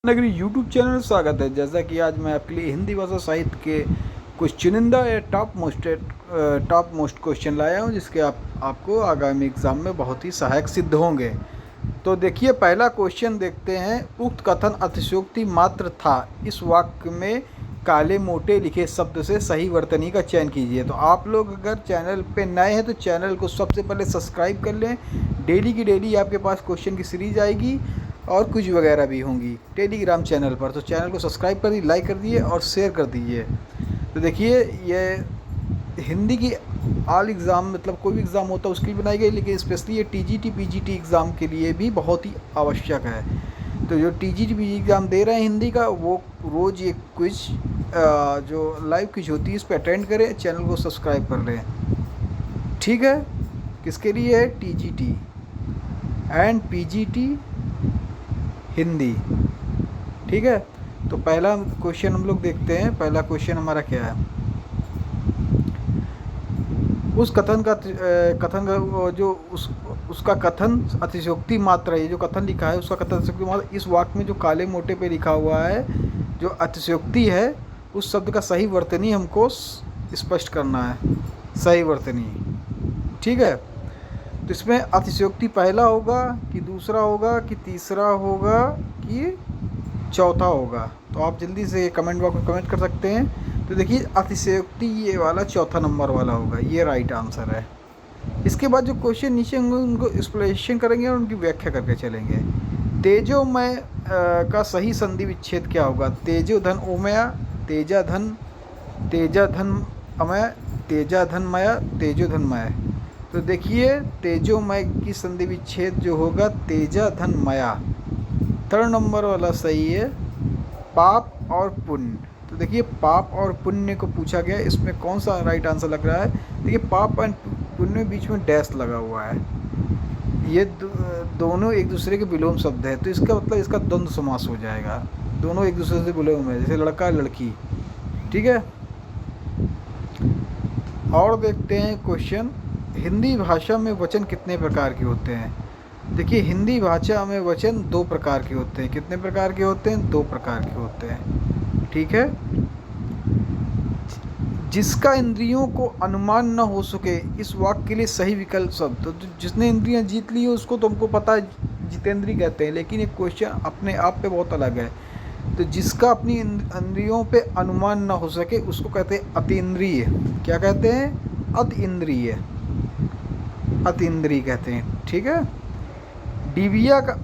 नगरी YouTube channel में स्वागत है। जैसा कि आज मैं आपके लिए हिंदी भाषा साहित्य के कुछ चुनिंदा या टॉप मोस्ट क्वेश्चन लाया हूं, जिसके आपको आगामी एग्ज़ाम में बहुत ही सहायक सिद्ध होंगे। तो देखिए, पहला क्वेश्चन देखते हैं। उक्त कथन अतिशयोक्ति मात्र था। इस वाक्य में काले मोटे लिखे शब्द से सही वर्तनी का चयन कीजिए। तो आप लोग अगर चैनल पे नए हैं तो चैनल को सबसे पहले सब्सक्राइब कर लें। डेली की डेली आपके पास क्वेश्चन की सीरीज आएगी और कुछ वगैरह भी होंगी टेलीग्राम चैनल पर। तो चैनल को सब्सक्राइब कर दीजिए, लाइक कर दीजिए और शेयर कर दीजिए। तो देखिए, ये हिंदी की ऑल एग्ज़ाम, मतलब कोई भी एग्ज़ाम होता है उसके लिए बनाई गई, लेकिन स्पेशली ये टीजीटी पीजीटी एग्ज़ाम के लिए भी बहुत ही आवश्यक है। तो जो टीजीटी पीजी एग्ज़ाम दे रहे हैं हिंदी का, वो रोज़ ये क्विज जो लाइव क्विज होती है इस पर अटेंड करें, चैनल को सब्सक्राइब कर लें। ठीक है, किसके लिए है? TGT and PGT Hindi. ठीक है, तो पहला क्वेश्चन हम लोग देखते हैं। पहला क्वेश्चन हमारा क्या है? उस कथन का जो उसका कथन अतिशयोक्ति मात्र है। ये जो कथन लिखा है उसका कथन अतिशयोक्ति मात्र। इस वाक्य में जो काले मोटे पे लिखा हुआ है जो अतिशयोक्ति है, उस शब्द का सही वर्तनी हमको स्पष्ट करना है। सही वर्तनी, ठीक है। तो इसमें अतिशयोक्ति पहला होगा कि दूसरा होगा कि तीसरा होगा कि चौथा होगा? तो आप जल्दी से कमेंट बॉक्स में कमेंट कर सकते हैं। तो देखिए, अतिशयोक्ति ये वाला चौथा नंबर वाला होगा, ये राइट आंसर है। इसके बाद जो क्वेश्चन नीचे होंगे उनको एक्सप्लेनेशन करेंगे और उनकी व्याख्या करके चलेंगे। तेजोमय का सही संधि विच्छेद क्या होगा? तेजो धन ओमया, तेजा धन अमय, तेजा धनमय, तेजो धनमय। तो देखिए, तेजोमय की संधि विच्छेद जो होगा तेजा धनमया। थर्ड नंबर वाला सही है। पाप और पुण्य। तो देखिए, पाप और पुण्य को पूछा गया, इसमें कौन सा राइट आंसर लग रहा है? देखिए, पाप एंड पुण्य बीच में डैश लगा हुआ है। ये दोनों एक दूसरे के विलोम शब्द है, तो इसका मतलब इसका द्वंद्व समास हो जाएगा। दोनों एक दूसरे से विलोम है, जैसे लड़का लड़की। ठीक है, और देखते हैं क्वेश्चन। हिंदी भाषा में वचन कितने प्रकार के होते हैं? देखिए, हिंदी भाषा में वचन दो प्रकार के होते हैं। कितने प्रकार के होते हैं? दो प्रकार के होते हैं। ठीक है, जिसका इंद्रियों को अनुमान न हो सके, इस वाक्य के लिए सही विकल्प शब्द। तो जिसने इंद्रियां जीत ली है उसको तो हमको पता है जितेंद्री कहते हैं, लेकिन एक क्वेश्चन अपने आप पे बहुत अलग है। तो जिसका अपनी इंद्रियों पे अनुमान न हो सके उसको कहते हैं अतीन्द्रिय। क्या कहते हैं? अतीन्द्रिय, अतीन्द्रिय कहते हैं। ठीक है, डिबिया का,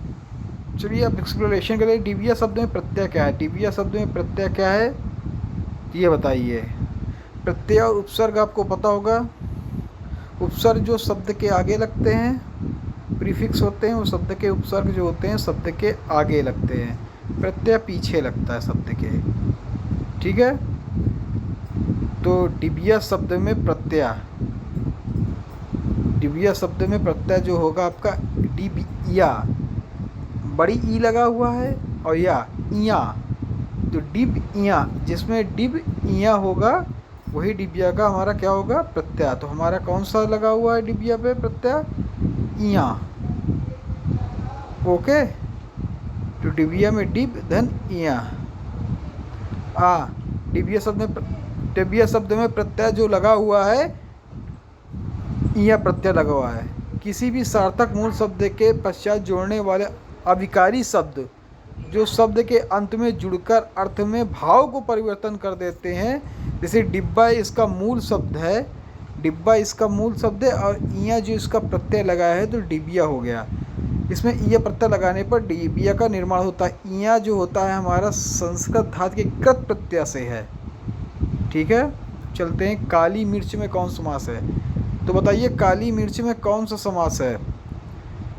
चलिए अब एक्सप्लोरेशन करें। डिबिया शब्द में प्रत्यय क्या है? डिबिया शब्द में प्रत्यय क्या है ये बताइए। प्रत्यय और उपसर्ग आपको पता होगा। उपसर्ग जो शब्द के आगे लगते हैं, प्रीफिक्स होते हैं, वो शब्द के उपसर्ग जो होते हैं शब्द के आगे लगते हैं। प्रत्यय पीछे लगता है शब्द के। ठीक है, तो डिबिया शब्द में प्रत्यय, डिबिया शब्द में प्रत्यय जो होगा आपका डिबिया, बड़ी ई लगा हुआ है और या इया, तो डिब इया, जिसमें डिब इया होगा वही डिबिया का हमारा क्या होगा? प्रत्यय। तो हमारा कौन सा लगा हुआ है डिबिया पे प्रत्यय? इया। ओके, तो डिबिया में डिब धन इया। डिबिया शब्द में प्रत्यय जो लगा हुआ है, इया प्रत्यय लगा हुआ है। किसी भी सार्थक मूल शब्द के पश्चात जोड़ने वाले अविकारी शब्द जो शब्द के अंत में जुड़कर अर्थ में भाव को परिवर्तन कर देते हैं, जैसे डिब्बा इसका मूल शब्द है, डिब्बा इसका मूल शब्द है और इया जो इसका प्रत्यय लगाया है तो डिबिया हो गया। इसमें इया प्रत्यय लगाने पर डिबिया का निर्माण होता है। इया जो होता है हमारा संस्कृत धातु के कृत प्रत्यय से है। ठीक है, चलते हैं। काली मिर्च में कौन समास है? तो बताइए, काली मिर्च में कौन सा समास है?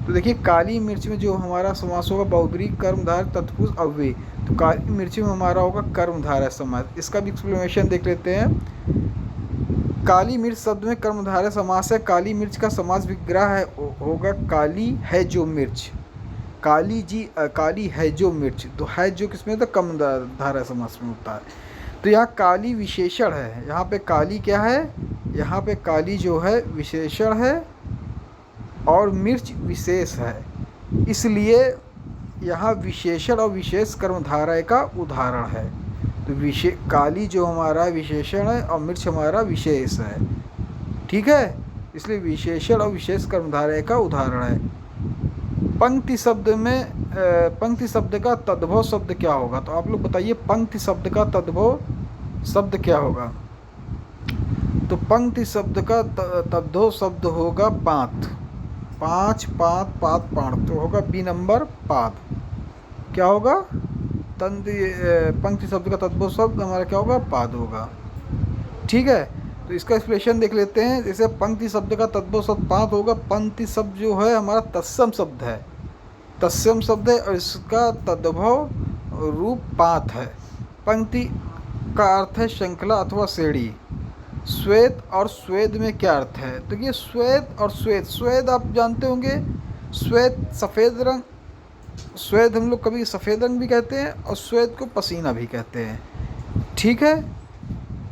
तो देखिए, काली मिर्च में जो हमारा समास होगा बहुब्रीहि कर्मधारय तत्पुरुष अव्ययी। तो काली मिर्च में हमारा होगा कर्मधारय समास। इसका भी एक्सप्लेनेशन देख लेते हैं। काली मिर्च शब्द में कर्मधारय समास है। काली मिर्च का समास विग्रह है होगा काली है जो मिर्च। काली है जो मिर्च, तो है जो किसमें? तो कर्मधारय समास में होता है। तो यहाँ काली विशेषण है। यहाँ पे काली क्या है? यहाँ पे काली जो है विशेषण है और मिर्च विशेष है। इसलिए यहाँ विशेषण और विशेष कर्मधारय का उदाहरण है। तो काली जो हमारा विशेषण है और मिर्च हमारा विशेष है, ठीक है, इसलिए विशेषण और विशेष कर्मधारय का उदाहरण है। पंक्ति शब्द में पंक्ति शब्द का तद्भव शब्द क्या होगा? तो आप लोग बताइए, पंक्ति शब्द का तद्भव शब्द क्या होगा? तो पंक्ति शब्द का तद्भव शब्द होगा पात। पाँच, पात, पात, पाठ, तो होगा बी नंबर पात। क्या होगा? पंक्ति शब्द का तद्भव शब्द हमारा क्या होगा? पाद होगा, ठीक है। तो इसका एक्सप्लेनेशन देख लेते हैं। जैसे पंक्ति शब्द का तद्भव शब्द पाद होगा। पंक्ति शब्द जो है हमारा तत्सम शब्द है, तत्सम शब्द है, और इसका तद्भव रूप पात है। पंक्ति का अर्थ है श्रृंखला अथवा श्रेणी। श्वेत और श्वेत में क्या अर्थ है? तो ये श्वेत और श्वेत, श्वेत आप जानते होंगे, श्वेत सफ़ेद रंग, श्वेत हम लोग कभी सफ़ेद रंग भी कहते हैं और श्वेत को पसीना भी कहते हैं, ठीक है।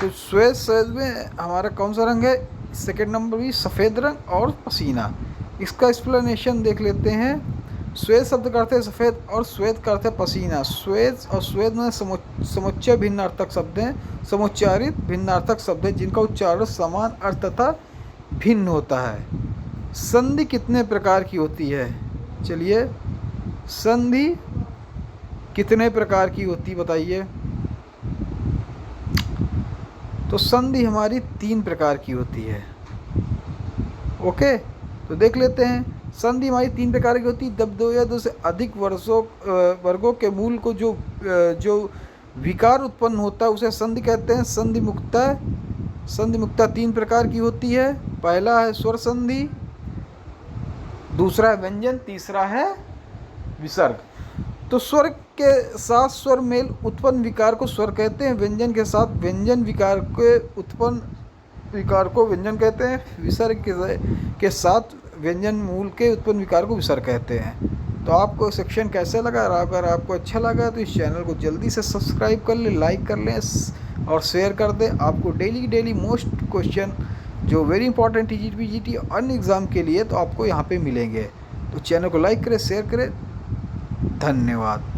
तो श्वेत, श्वेत में हमारा कौन सा रंग है? सेकंड नंबर भी सफ़ेद रंग और पसीना। इसका एक्सप्लेनेशन देख लेते हैं। श्वेत शब्द का अर्थ है सफ़ेद और श्वेत का अर्थ है पसीना। श्वेत और श्वेत में समुच्चय भिन्नार्थक शब्द हैं, समुच्चारित भिन्नार्थक शब्द हैं जिनका उच्चारण समान अर्थ तथा भिन्न होता है। संधि कितने प्रकार की होती है? चलिए, संधि कितने प्रकार की होती बताइए? तो संधि हमारी 3 प्रकार की होती है। ओके, तो देख लेते हैं। संधि हमारी 3 प्रकार की होती है। जब 2 या 2 से अधिक वर्गों के मूल को जो विकार उत्पन्न होता है उसे संधि कहते हैं। संधि मुक्ता, संधि मुक्ता 3 प्रकार की होती है। पहला है स्वर संधि, दूसरा है व्यंजन, तीसरा है विसर्ग। तो स्वर के साथ स्वर मेल उत्पन्न विकार को स्वर कहते हैं। व्यंजन के साथ व्यंजन विकार के उत्पन्न विकार को व्यंजन कहते हैं। विसर्ग के साथ व्यंजन मूल के उत्पन्न विकार को विसर्ग कहते हैं। तो आपको सेक्शन कैसे लगा? अगर आपको अच्छा लगा तो इस चैनल को जल्दी से सब्सक्राइब कर लें, लाइक कर लें और शेयर कर दें। आपको डेली मोस्ट क्वेश्चन जो वेरी इंपॉर्टेंट TGT PGT अन्य एग्ज़ाम के लिए तो आपको यहाँ पे मिलेंगे। तो चैनल को लाइक करें, शेयर करें। धन्यवाद।